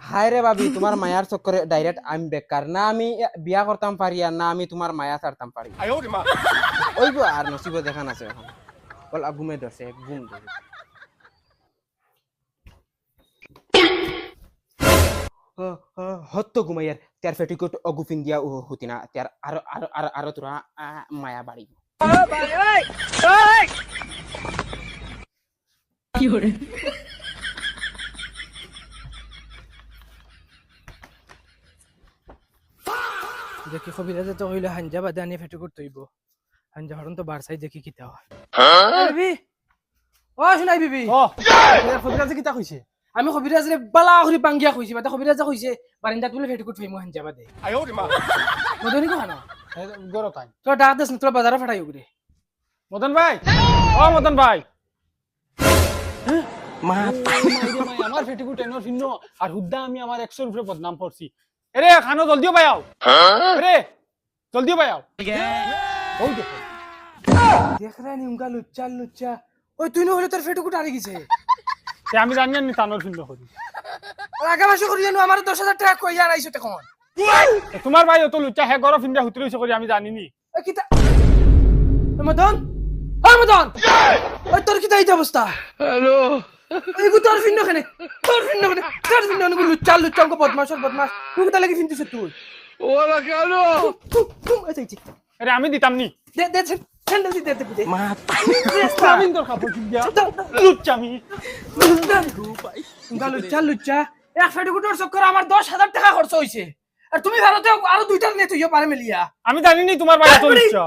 হায় রে ভাবি তোমার মায়ার চক্করে ডাইরেক্ট আমি বেকার না আমি বিয়া করতাম পারি আর না আমি তোমার মায়া ছাড়তাম পারি ওই গো আর নসিব দেখান আছে এখন বল ঘুমে ধরছে ঘুম ধরে হত্য ঘুমাইয়ার তার ফেটিকোট অগুফিন দিয়া ও হতি না তার আরো আরো আরো আরো তোরা মায়া বাড়ি কি করে দেখি কবিরাজে তো কইলো হাঞ্জা বাদে আনি ফেটে করতে হইব হাঞ্জা হরন তো বারসাই দেখি কিতা হয় বিবি ও শুনাই বিবি ও কবিরাজে কিতা কইছে আমি কবিরাজরে বালা করে পাঙ্গিয়া কইছি বাদে কবিরাজে কইছে বারিন্দাত বলে ফেটে করতে হইব হাঞ্জা বাদে মদনি কো খানা গরো তাই তো ডাক দেস না তোরা বাজারে ফাটাই উগরে মদন ভাই ও মদন ভাই মা আমার ফেটিকুট এনর ফিন্ন আর হুদ্দা আমি আমার 100 রুপে বদনাম পড়ছি এরে খানো জলদিও ভাই আও এরে জলদিও ভাই আও ওই দেখো দেখ রে নিমকা লুচ্চা লুচ্চা ওই তুই না হলে তোর ফেটে কুট আরে গেছে তে আমি জানি না তানোর ফিন্ন করি আর আগে মাসে করি জানো আমার 10000 টাকা কইয়া আইছো তখন তোমার ভাই অত লুচ্চা হে গরো ফিন্ডা হুতরি হইছে করি আমি জানিনি ওই কিতা মদন ওই মদন ওই তোর কিতা এই অবস্থা হ্যালো এই তোর ফিন্ন কেনে তোর ফিন্ন লুচ্চা লুচ্চা কো বদমাশ তুই কিতা লাগি ফিনতিস তুই ওলা কেন আচ্ছা আচ্ছা আরে আমি দিতাম নি দে দে স্যান্ডেল দি দে দে মা আমি তোর কাপড় কিনবা লুচ্চা আমি লুচ্চা লুচ্চা এক ফেটে কুটোর চক্কর আমার 10000 টাকা খরচ হইছে আর তুমি ভারতে আরো দুইটা নিয়ে তুইও পারে মিলিয়া আমি জানিনি তোমার ভাই এত লুচ্চা